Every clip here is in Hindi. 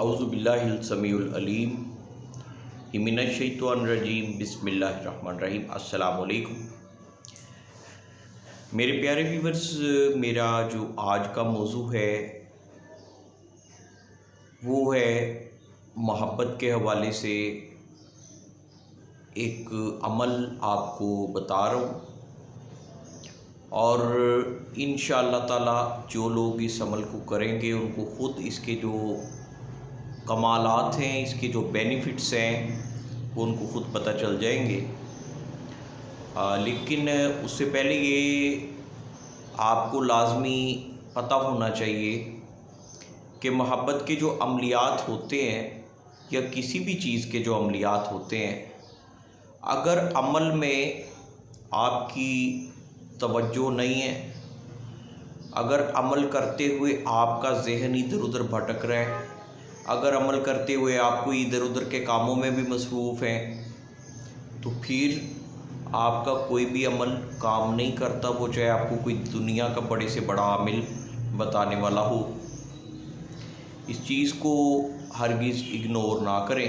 औज़ुबिल्लाहिल समीउल अलीम मिनश्शैतानिर्रजीम बिस्मिल्लाहिर्रहमानिर्रहीम। अस्सलामु अलैकुम मेरे प्यारे व्यूवर्स। मेरा जो आज का मौजू है वो है मोहब्बत के हवाले से एक अमल आपको बता रहा हूँ, और इंशाअल्लाह ताला जो लोग इस अमल को करेंगे उनको ख़ुद इसके जो कमालात हैं, इसके जो बेनिफिट्स हैं वो उनको ख़ुद पता चल जाएंगे। लेकिन उससे पहले ये आपको लाजमी पता होना चाहिए कि मोहब्बत के जो अमलियात होते हैं या किसी भी चीज़ के जो अमलियात होते हैं, अगर अमल में आपकी तवज्जो नहीं है, अगर अमल करते हुए आपका ज़हन इधर उधर भटक रहा है, अगर अमल करते हुए आपको इधर उधर के कामों में भी मसरूफ़ हैं, तो फिर आपका कोई भी अमल काम नहीं करता, वो चाहे आपको कोई दुनिया का बड़े से बड़ा आमिल बताने वाला हो। इस चीज़ को हरगिज़ इग्नोर ना करें।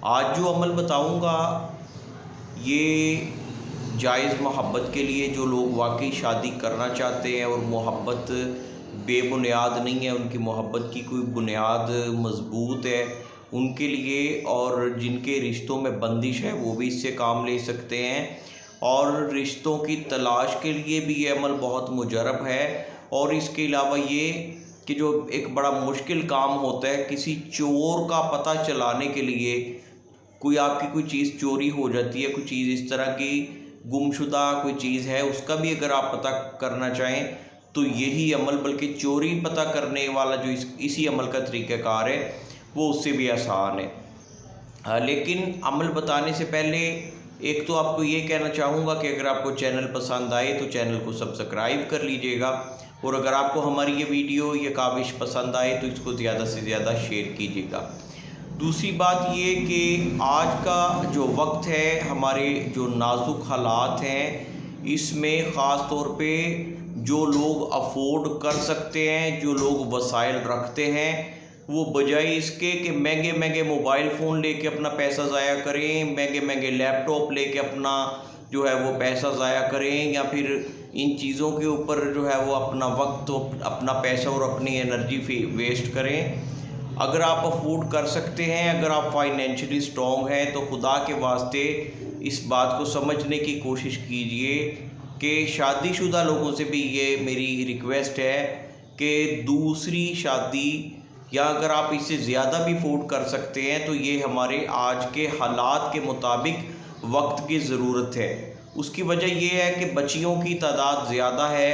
आज जो अमल बताऊंगा ये जायज़ मोहब्बत के लिए, जो लोग वाकई शादी करना चाहते हैं और मोहब्बत बेबुनियाद नहीं है, उनकी मोहब्बत की कोई बुनियाद मज़बूत है उनके लिए, और जिनके रिश्तों में बंदिश है वो भी इससे काम ले सकते हैं। और रिश्तों की तलाश के लिए भी ये अमल बहुत मुजरब है। और इसके अलावा ये कि जो एक बड़ा मुश्किल काम होता है, किसी चोर का पता चलाने के लिए, कोई आपकी कोई चीज़ चोरी हो जाती है, कोई चीज़ इस तरह की गुमशुदा कोई चीज़ है, उसका भी अगर आप पता करना चाहें तो यही अमल, बल्कि चोरी पता करने वाला जो इसी अमल का तरीक़ाकार है वो उससे भी आसान है। लेकिन अमल बताने से पहले एक तो आपको ये कहना चाहूँगा कि अगर आपको चैनल पसंद आए तो चैनल को सब्सक्राइब कर लीजिएगा, और अगर आपको हमारी ये वीडियो या काविश पसंद आए तो इसको ज़्यादा से ज़्यादा शेयर कीजिएगा। दूसरी बात ये कि आज का जो वक्त है, हमारे जो नाजुक हालात हैं, इसमें ख़ास तौर पे जो लोग अफोर्ड कर सकते हैं, जो लोग वसाइल रखते हैं, वो बजाय इसके कि महंगे महंगे मोबाइल फ़ोन लेके अपना पैसा ज़ाया करें, महंगे महंगे लैपटॉप लेके अपना जो है वो पैसा ज़ाया करें, या फिर इन चीज़ों के ऊपर जो है वो अपना वक्त, अपना पैसा और अपनी एनर्जी वेस्ट करें। अगर आप अफोर्ड कर सकते हैं, अगर आप फाइनेंशियली स्ट्रॉन्ग हैं, तो खुदा के वास्ते इस बात को समझने की कोशिश कीजिए कि शादीशुदा लोगों से भी ये मेरी रिक्वेस्ट है कि दूसरी शादी, या अगर आप इससे ज़्यादा भी अफोर्ड कर सकते हैं, तो ये हमारे आज के हालात के मुताबिक वक्त की ज़रूरत है। उसकी वजह ये है कि बच्चियों की तादाद ज़्यादा है,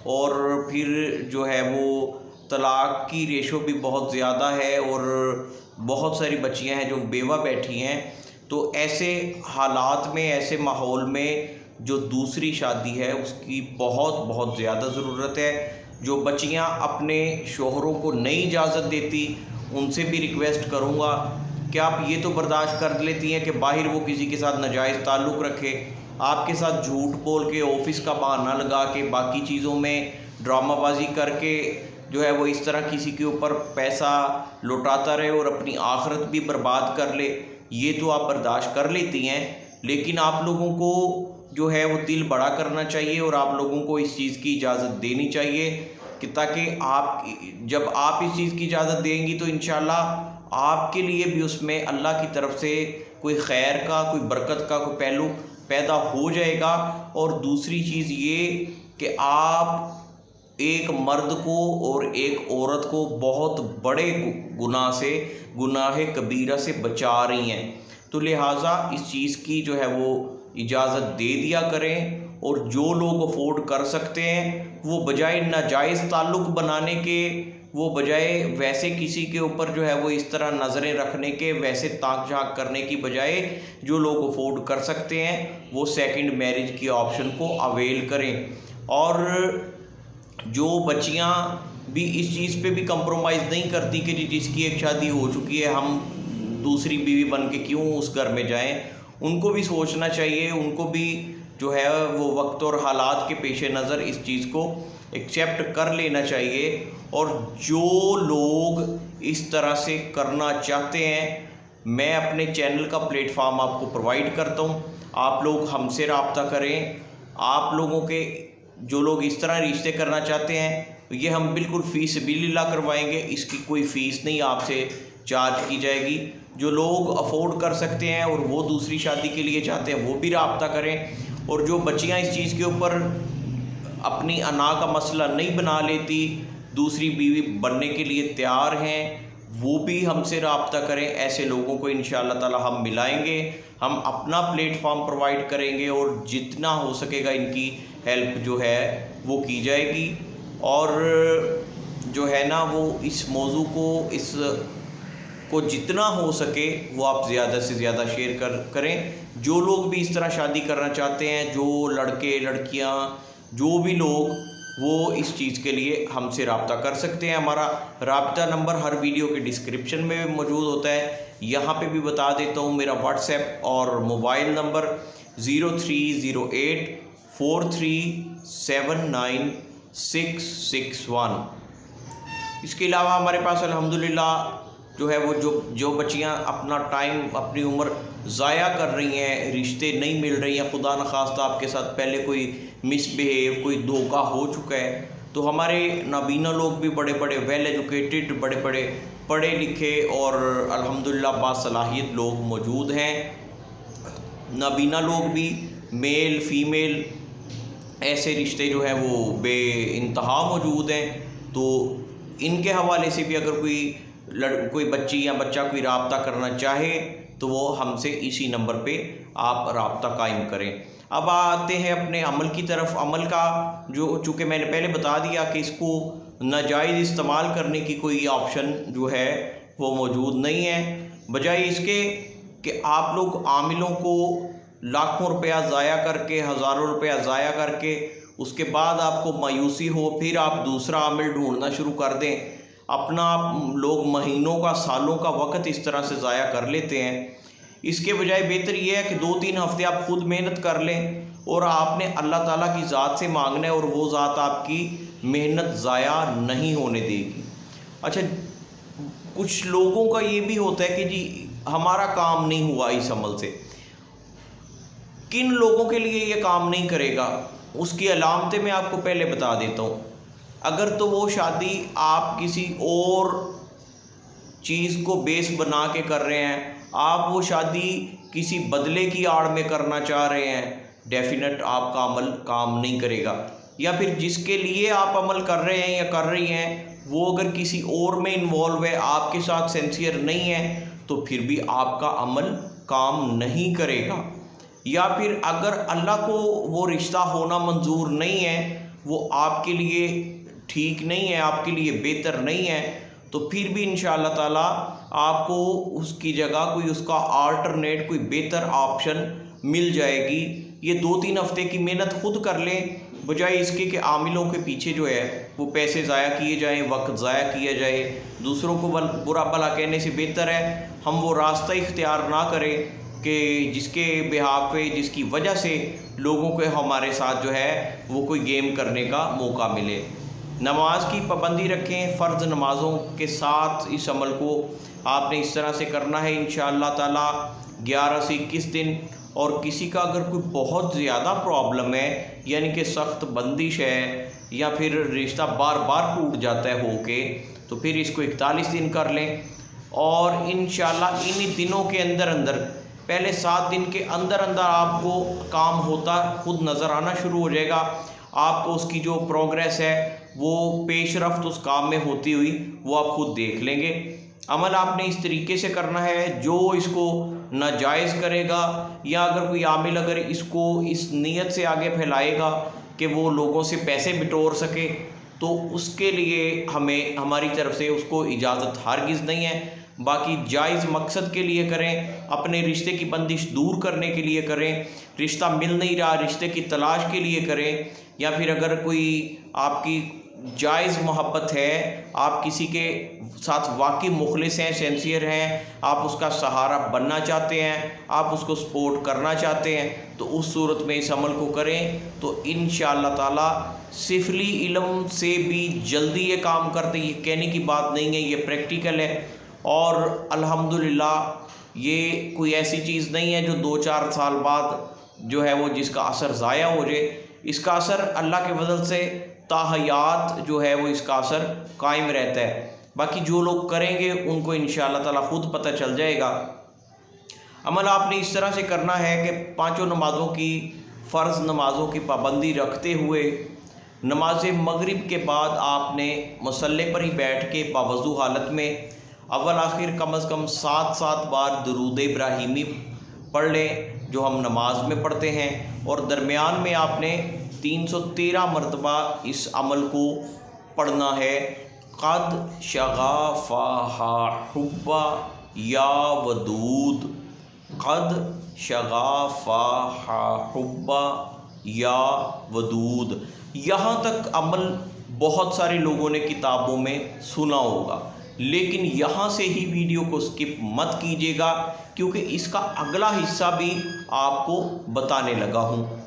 और फिर जो है वो तलाक़ की रेशो भी बहुत ज़्यादा है, और बहुत सारी बच्चियां हैं जो बेवा बैठी हैं। तो ऐसे हालात में, ऐसे माहौल में जो दूसरी शादी है उसकी बहुत बहुत ज़्यादा ज़रूरत है। जो बच्चियां अपने शोहरों को नहीं इजाज़त देती, उनसे भी रिक्वेस्ट करूंगा कि आप ये तो बर्दाश्त कर लेती हैं कि बाहर वो किसी के साथ नाजायज़ ताल्लुक़ रखे, आपके साथ झूठ बोल के, ऑफिस का बहाना लगा के, बाकी चीज़ों में ड्रामाबाजी करके जो है वो इस तरह किसी के ऊपर पैसा लौटाता रहे और अपनी आखिरत भी बर्बाद कर ले, ये तो आप बर्दाश्त कर लेती हैं। लेकिन आप लोगों को जो है वो दिल बड़ा करना चाहिए, और आप लोगों को इस चीज़ की इजाज़त देनी चाहिए कि ताकि आप, जब आप इस चीज़ की इजाज़त देंगी तो इंशाअल्लाह आपके लिए भी उसमें अल्लाह की तरफ से कोई खैर का, कोई बरकत का कोई पहलू पैदा हो जाएगा। और दूसरी चीज़ ये कि आप एक मर्द को और एक औरत को बहुत बड़े गुनाह से, गुनाह कबीरा से बचा रही हैं। तो लिहाजा इस चीज़ की जो है वो इजाज़त दे दिया करें, और जो लोग अफोर्ड कर सकते हैं वो बजाय नाजायज़ ताल्लुक़ बनाने के, वो बजाय वैसे किसी के ऊपर जो है वो इस तरह नज़रें रखने के, वैसे ताक झाँक करने की बजाय जो लोग अफोर्ड कर सकते हैं वो सेकंड मैरिज की ऑप्शन को अवेल करें। और जो बच्चियां भी इस चीज़ पे भी कंप्रोमाइज़ नहीं करती कि जिसकी एक शादी हो चुकी है हम दूसरी बीवी बन के क्यों उस घर में जाएं, उनको भी सोचना चाहिए, उनको भी जो है वो वक्त और हालात के पेश नज़र इस चीज़ को एक्सेप्ट कर लेना चाहिए। और जो लोग इस तरह से करना चाहते हैं, मैं अपने चैनल का प्लेटफॉर्म आपको प्रोवाइड करता हूँ। आप लोग हमसे रब्ता करें। आप लोगों के जो लोग इस तरह रिश्ते करना चाहते हैं, ये हम बिल्कुल फ़ीस बिल्ला करवाएंगे। इसकी कोई फ़ीस नहीं आपसे चार्ज की जाएगी। जो लोग अफोर्ड कर सकते हैं और वो दूसरी शादी के लिए चाहते हैं, वो भी रब्ता करें। और जो बच्चियाँ इस चीज़ के ऊपर अपनी अना का मसला नहीं बना लेती, दूसरी बीवी बनने के लिए तैयार हैं, वो भी हमसे रब्ता करें। ऐसे लोगों को इंशाअल्लाह ताला हम मिलाएंगे, हम अपना प्लेटफॉर्म प्रोवाइड करेंगे और जितना हो सकेगा इनकी हेल्प जो है वो की जाएगी। और जो है ना, वो इस मौजू को जितना हो सके वो आप ज़्यादा से ज़्यादा शेयर करें। जो लोग भी इस तरह शादी करना चाहते हैं, जो लड़के लड़कियां, जो भी लोग, वो इस चीज़ के लिए हमसे रब्ता कर सकते हैं। हमारा रब्ता नंबर हर वीडियो के डिस्क्रिप्शन में मौजूद होता है। यहाँ पे भी बता देता हूँ, मेरा व्हाट्सएप और मोबाइल नंबर 0308 4379 661। इसके अलावा हमारे पास अल्हम्दुलिल्लाह जो है वो जो बच्चियां अपना टाइम, अपनी उम्र ज़ाया कर रही हैं, रिश्ते नहीं मिल रही हैं, खुदा न खास्ता आपके साथ पहले कोई मिसबिहेव, कोई धोखा हो चुका है, तो हमारे नाबीना लोग भी बड़े बड़े वेल एजुकेटेड, बड़े बड़े पढ़े लिखे और अल्हम्दुलिल्लाह बासलाहियत लोग मौजूद हैं। नाबीना लोग भी, मेल फीमेल, ऐसे रिश्ते जो हैं वो बेइंतहा मौजूद हैं। तो इनके हवाले से भी अगर कोई बच्ची या बच्चा कोई रब्ता करना चाहे तो वो हमसे इसी नंबर पे आप रब्ता कायम करें। अब आते हैं अपने अमल की तरफ। अमल का जो चूँकि मैंने पहले बता दिया कि इसको नाजायज़ इस्तेमाल करने की कोई ऑप्शन जो है वो मौजूद नहीं है। बजाय इसके कि आप लोग आमिलों को लाखों रुपया ज़ाया करके, हज़ारों रुपया ज़ाया करके, उसके बाद आपको मायूसी हो, फिर आप दूसरा आमिल ढूंढना शुरू कर दें। अपना लोग महीनों का, सालों का वक्त इस तरह से ज़ाया कर लेते हैं। इसके बजाय बेहतर ये है कि 2-3 हफ्ते आप खुद मेहनत कर लें और आपने अल्लाह ताला की ज़ात से मांगना है और वो ज़ात आपकी मेहनत ज़ाया नहीं होने देगी। अच्छा, कुछ लोगों का ये भी होता है कि जी हमारा काम नहीं हुआ इस अमल से। किन लोगों के लिए ये काम नहीं करेगा, उसकी अलामतें मैं आपको पहले बता देता हूँ। अगर तो वो शादी आप किसी और चीज़ को बेस बना के कर रहे हैं, आप वो शादी किसी बदले की आड़ में करना चाह रहे हैं, डेफिनेट आपका अमल काम नहीं करेगा। या फिर जिसके लिए आप अमल कर रहे हैं या कर रही हैं, वो अगर किसी और में इन्वॉल्व है, आपके साथ सिंसियर नहीं है, तो फिर भी आपका अमल काम नहीं करेगा। या फिर अगर अल्लाह को वो रिश्ता होना मंजूर नहीं है, वो आपके लिए ठीक नहीं है, आपके लिए बेहतर नहीं है, तो फिर भी इंशाअल्लाह ताला आपको उसकी जगह कोई उसका आल्टरनेट, कोई बेहतर ऑप्शन मिल जाएगी। ये 2-3 हफ्ते की मेहनत खुद कर लें, बजाय इसके कि आमिलों के पीछे जो है वो पैसे ज़ाया किए जाएं, वक्त ज़ाया किया जाए। दूसरों को बुरा भला कहने से बेहतर है हम वो रास्ता इख्तियार ना करें कि जिसके बिहाफ पे, जिसकी वजह से लोगों को हमारे साथ जो है वो कोई गेम करने का मौका मिले। नमाज की पाबंदी रखें, फ़र्ज़ नमाज़ों के साथ इस अमल को आपने इस तरह से करना है इंशाअल्लाह ताला 11 से 21 दिन। और किसी का अगर कोई बहुत ज़्यादा प्रॉब्लम है, यानी कि सख्त बंदिश है या फिर रिश्ता बार बार टूट जाता है होके, तो फिर इसको 41 दिन कर लें। और इंशाअल्लाह इन्हीं दिनों के अंदर अंदर, पहले 7 दिन के अंदर अंदर आपको काम होता खुद नज़र आना शुरू हो जाएगा। आपको उसकी जो प्रोग्रेस है, वो पेशरफ्त उस काम में होती हुई वो आप खुद देख लेंगे। अमल आपने इस तरीके से करना है, जो इसको नाजायज़ करेगा या अगर कोई आमिल अगर इसको इस नीयत से आगे फैलाएगा कि वो लोगों से पैसे बिटोर सके, तो उसके लिए हमें हमारी तरफ से उसको इजाज़त हरगिज़ नहीं है। बाकी जायज़ मकसद के लिए करें, अपने रिश्ते की बंदिश दूर करने के लिए करें, रिश्ता मिल नहीं रहा, रिश्ते की तलाश के लिए करें, या फिर अगर कोई आपकी जायज़ मोहब्बत है, आप किसी के साथ वाकई मुखलिस हैं, सिंसियर हैं, आप उसका सहारा बनना चाहते हैं, आप उसको सपोर्ट करना चाहते हैं, तो उस सूरत में इस अमल को करें। तो इंशाअल्लाह ताला सिफली इल्म से भी जल्दी ये काम करते, ये कहने की बात नहीं है, ये प्रैक्टिकल है। और अल्हम्दुलिल्लाह ये कोई ऐसी चीज़ नहीं है जो 2-4 साल बाद जो है वो जिसका असर ज़ाया हो जाए। इसका असर अल्लाह के फजल से ताहयात जो है वो इसका असर कायम रहता है। बाकी जो लोग करेंगे उनको इंशाअल्लाह ताला खुद पता चल जाएगा। अमल आपने इस तरह से करना है कि 5 नमाज़ों की, फ़र्ज़ नमाज़ों की पाबंदी रखते हुए नमाज मगरिब के बाद आपने मुसल्ले पर ही बैठ के बावज़ू हालत में अव्वल आखिर कम अज़ कम 7 बार दुरूद इब्राहिमी पढ़ लें जो हम नमाज में पढ़ते हैं। और दरमियान में आपने 313 मरतबा इस अमल को पढ़ना है। क़द शग़फ़हा हुब्बा या वदूद, क़द शग़फ़हा हुब्बा या वदूद। यहाँ तक अमल बहुत सारे लोगों ने किताबों में सुना होगा, लेकिन यहाँ से ही वीडियो को स्किप मत कीजिएगा, क्योंकि इसका अगला हिस्सा भी आपको बताने लगा हूँ।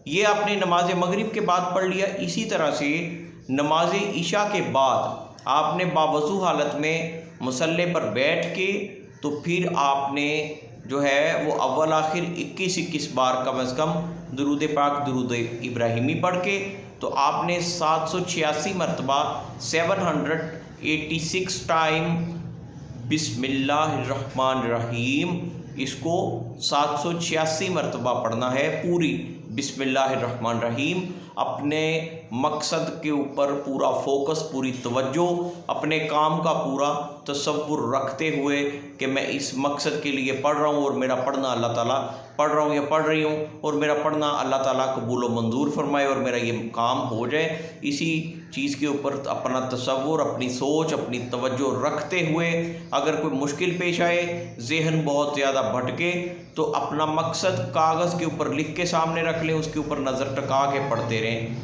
ये आपने नमाज मगरिब के बाद पढ़ लिया। इसी तरह से नमाज इशा के बाद आपने बावज़ू हालत में मुसल्ले पर बैठ के तो फिर आपने जो है वो अव्वल आखिर 21 बार कम अज़ कम दुरूद पाक दुरूद इब्राहिमी पढ़ के तो आपने 786 मरतबा 786 टाइम बिस्मिल्लाहिर्रहमानिर्रहीम, इसको 786 मरतबा पढ़ना है पूरी बिस्मिल्लाहिर्रहमानिर्रहीम। अपने मकसद के ऊपर पूरा फोकस, पूरी तवज्जो, अपने काम का पूरा तसव्वुर रखते हुए कि मैं इस मकसद के लिए पढ़ रहा हूँ और मेरा पढ़ना अल्लाह ताला, पढ़ रहा हूँ या पढ़ रही हूँ और मेरा पढ़ना अल्लाह ताला कबूल व मंजूर फरमाए और मेरा ये काम हो जाए। इसी चीज़ के ऊपर अपना तसव्वुर, अपनी सोच, अपनी तवज्जो रखते हुए अगर कोई मुश्किल पेश आए, ज़हन बहुत ज़्यादा भटके, तो अपना मकसद कागज़ के ऊपर लिख के सामने रख लें, उसके ऊपर नज़र टिका के पढ़ते रहें।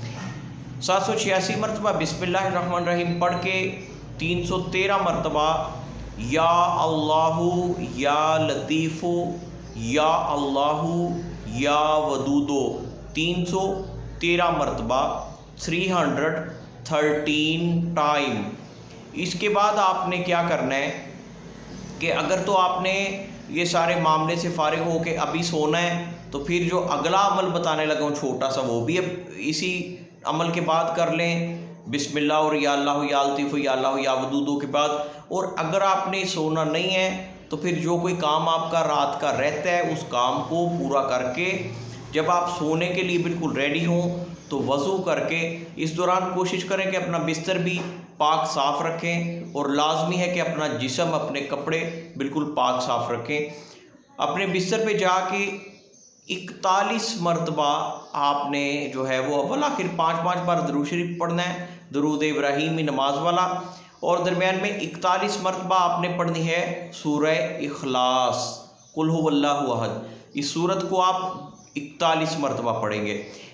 786 मरतबा बिस्मिल्लाहिर्रहमानिर्रहीम पढ़ के 313 मरतबा या अल्लाहु या लतीफ़ो या अल्लाहु या वदूदो 313 मरतबा 313 टाइम। इसके बाद आपने क्या करना है कि अगर तो आपने ये सारे मामले से फारिग हो के अभी सोना है, तो फिर जो अगला अमल बताने लगा हूँ छोटा सा, वो भी अब इसी अमल के बाद कर लें, बिस्मिल्लाह और या अल्लाह या लतीफ़ या अल्लाह या वदूदो के बाद। और अगर आपने सोना नहीं है तो फिर जो कोई काम आपका रात का रहता है उस काम को पूरा करके जब आप सोने के लिए बिल्कुल रेडी हों तो वज़ू करके इस दौरान कोशिश करें कि अपना बिस्तर भी पाक साफ़ रखें और लाजमी है कि अपना जिस्म, अपने कपड़े बिल्कुल पाक साफ़ रखें। अपने बिस्तर पे जाके 41 मरतबा आपने जो है वो अव्वल आखिर 5 बार दुरूद शरीफ पढ़ना है, दुरूद इब्राहिमी नमाज वाला। और दरमियान में 41 मरतबा आपने पढ़नी है सूरह इखलास, कुल हुवल्लाहु अहद। इस सूरत को आप 41 मरतबा पढ़ेंगे।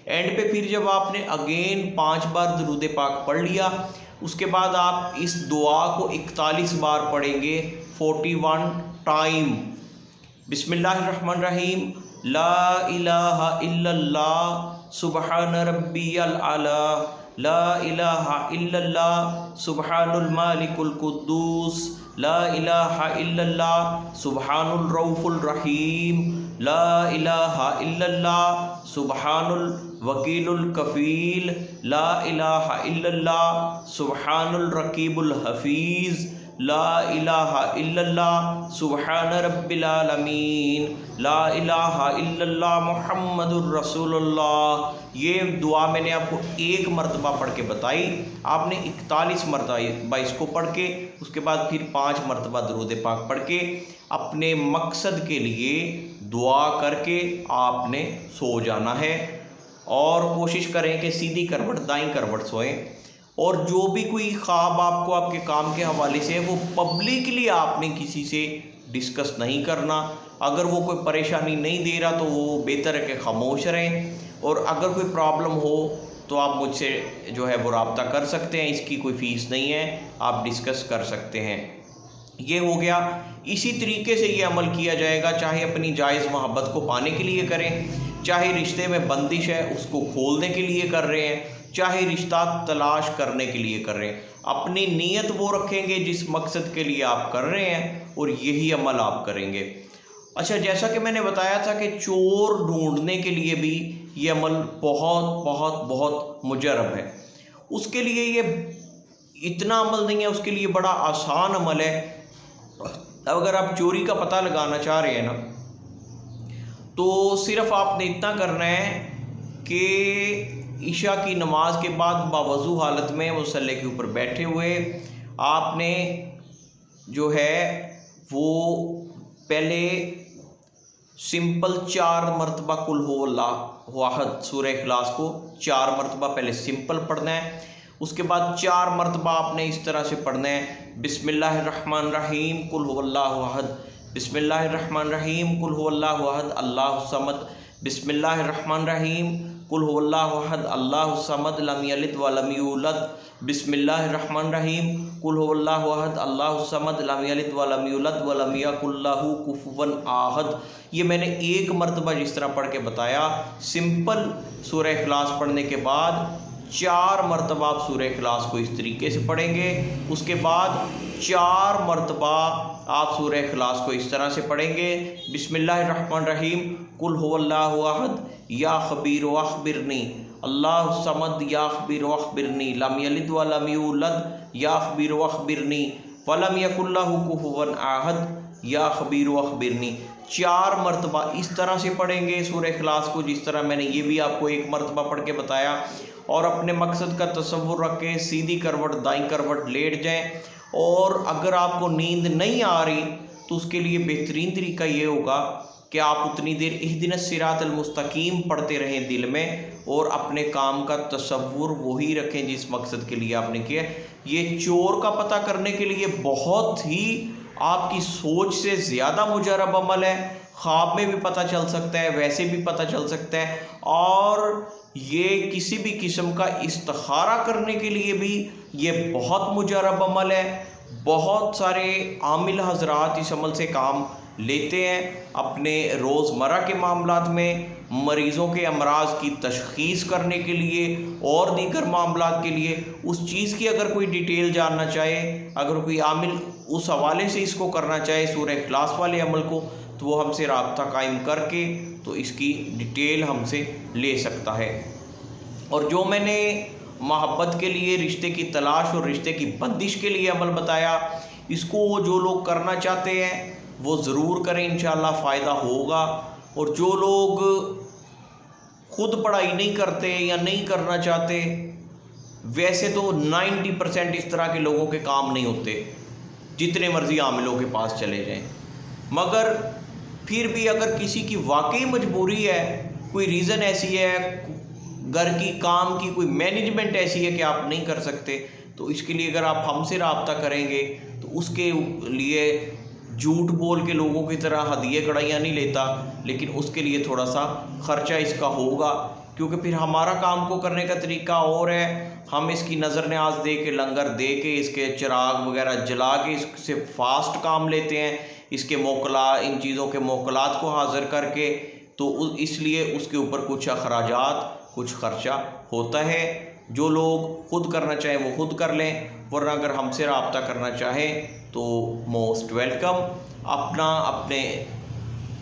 एंड पे फिर जब आपने अगेन 5 बार दुरूद पाक पढ़ लिया, उसके बाद आप इस दुआ को 41 बार पढ़ेंगे 41 टाइम। बिस्मिल्लाहिर्रहमानिर्रहीम, ला इलाहा इल्लल्लाह सुबहान रब्बियल आला, ला इलाहा इल्लल्लाह सुबहानुल मालिकुल कुद्दूस, ला इलाहा इल्लल्लाह सुबहानुल रऊफुल रहीम, ला इलाहा इल्लल्लाह सुबहानुल वकीलुल कफ़ील, ला इलाहा इल्लल्लाह सुबहानुल रकीबुल हफीज़, ला इलाहा इल्लल्लाह सुबहान रब्बिल आलमीन, ला इलाहा इल्लल्लाह मुहम्मदुर रसूलुल्लाह। ये दुआ मैंने आपको 1 मरतबा पढ़ के बताई, आपने 41 मरतबा इसको पढ़ के उसके बाद फिर 5 मरतबा दुरूद पाक पढ़ के अपने मकसद के लिए दुआ करके आपने सो जाना है। और कोशिश करें कि सीधी करवट, दाईं करवट सोएं। और जो भी कोई ख्वाब आपको आपके काम के हवाले से है वो पब्लिकली आपने किसी से डिस्कस नहीं करना। अगर वो कोई परेशानी नहीं दे रहा तो वो बेहतर है कि खामोश रहें, और अगर कोई प्रॉब्लम हो तो आप मुझसे जो है वो रब्ता कर सकते हैं। इसकी कोई फ़ीस नहीं है, आप डिस्कस कर सकते हैं। ये हो गया। इसी तरीके से ये अमल किया जाएगा, चाहे अपनी जायज़ मोहब्बत को पाने के लिए करें, चाहे रिश्ते में बंदिश है उसको खोलने के लिए कर रहे हैं, चाहे रिश्ता तलाश करने के लिए कर रहे हैं। अपनी नीयत वो रखेंगे जिस मकसद के लिए आप कर रहे हैं और यही अमल आप करेंगे। अच्छा, जैसा कि मैंने बताया था कि चोर ढूंढने के लिए भी ये अमल बहुत बहुत बहुत मुजरब है। उसके लिए ये इतना अमल नहीं है, उसके लिए बड़ा आसान अमल है। अब अगर आप चोरी का पता लगाना चाह रहे हैं ना, तो सिर्फ आपने इतना करना है कि ईशा की नमाज के बाद बावज़ू हालत में मुसल्ले के ऊपर बैठे हुए आपने जो है वो पहले सिंपल 4 मरतबा कुल हो अल्लाहु अहद सूरह इखलास को 4 मरतबा पहले सिंपल पढ़ना है। उसके बाद 4 मरतबा आपने इस तरह से पढ़ना है, बिस्मिल्लाहिर्रहमानिर्रहीम कुल हुवल्लाहु अहद, बिस्मिल्लाहिर्रहमानिर्रहीम कुल हुवल्लाहु अहद अल्लाहु समद, बिस्मिल्लाहिर्रहमानिर्रहीम कुल हुवल्लाहु अहद अल्लाहु समद लम यलिद व लम यूलद, बिस्मिल्लाहिर्रहमानिर्रहीम कुल हुवल्लाहु अहद अल्लाहु समद लम यलिद व लम यूलद व लम यकुल लहू कुफुवन आहद। ये मैंने 1 मरतबा जिस तरह पढ़ के बताया, सिंपल सूरह इखलास पढ़ने के बाद 4 मरतबा आप सूरह इखलास को इस तरीके से पढ़ेंगे। उसके बाद 4 मरतबा आप सूरह इखलास को इस तरह से पढ़ेंगे, बिस्मिल्लाहिर्रहमानिर्रहीम कुल हुवल्लाहु अहद या खबीर व अखबिरनी अल्लाहु समद या खबीर व अखबिरनी लम यलिद व लम यूलद या खबीर व अखबिरनी वलम यकुल लहू कुफुवन अहद या खबीर व अखबिरनी। 4 मरतबा इस तरह से पढ़ेंगे सूरह इखलास को, जिस तरह मैंने ये भी आपको 1 मरतबा पढ़ के बताया। और अपने मकसद का तसव्वुर रख के सीधी करवट दाईं करवट लेट जाएं। और अगर आपको नींद नहीं आ रही तो उसके लिए बेहतरीन तरीका ये होगा कि आप उतनी देर इहदिनस सिरातल मुस्तकीम पढ़ते रहें दिल में, और अपने काम का तसव्वुर वही रखें जिस मकसद के लिए आपने किया। ये चोर का पता करने के लिए बहुत ही आपकी सोच से ज़्यादा मुजरब अमल है। ख्वाब में भी पता चल सकता है, वैसे भी पता चल सकता है, और ये किसी भी किस्म का इस्तिखारा करने के लिए भी ये बहुत मुजरब अमल है। बहुत सारे आमिल हजरात इस अमल से काम लेते हैं अपने रोज़मर्रा के मामलात में, मरीज़ों के अमराज की तशख़ीस करने के लिए और दीगर मामलात के लिए। उस चीज़ की अगर कोई डिटेल जानना चाहे, अगर कोई आमिल उस हवाले से इसको करना चाहे सूरह इखलास वाले अमल को, तो वो हमसे राब्ता कायम करके तो इसकी डिटेल हमसे ले सकता है। और जो मैंने मोहब्बत के लिए, रिश्ते की तलाश और रिश्ते की बंदिश के लिए अमल बताया, इसको जो लोग करना चाहते हैं वो ज़रूर करें, इंशाअल्लाह फ़ायदा होगा। और जो लोग खुद पढ़ाई नहीं करते या नहीं करना चाहते, वैसे तो 90% इस तरह के लोगों के काम नहीं होते, जितने मर्ज़ी आमिलों के पास चले जाएं। मगर फिर भी अगर किसी की वाकई मजबूरी है, कोई रीज़न ऐसी है, घर की काम की कोई मैनेजमेंट ऐसी है कि आप नहीं कर सकते, तो इसके लिए अगर आप हमसे रब्ता करेंगे तो उसके लिए झूठ बोल के लोगों की तरह हदिये कड़ाइयाँ नहीं लेता, लेकिन उसके लिए थोड़ा सा ख़र्चा इसका होगा, क्योंकि फिर हमारा काम को करने का तरीका और है। हम इसकी नज़र न्याज दे के, लंगर दे के, इसके चिराग वगैरह जला के इससे फास्ट काम लेते हैं, इसके मोकला, इन चीज़ों के मोकलात को हाज़िर करके, तो इसलिए उसके ऊपर कुछ अखराजात, कुछ ख़र्चा होता है। जो लोग खुद करना चाहें वो खुद कर लें, वरना अगर हमसे रब्ता करना चाहें तो मोस्ट वेलकम। अपने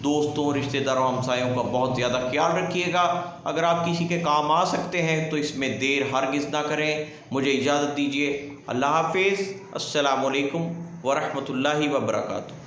दोस्तों, रिश्तेदारों, हमसायों का बहुत ज़्यादा ख्याल रखिएगा। अगर आप किसी के काम आ सकते हैं तो इसमें देर हरगिज़ ना करें। मुझे इजाज़त दीजिए। अल्लाह हाफिज़। अस्सलामु अलैकुम व रहमतुल्लाहि व बरकातुहू।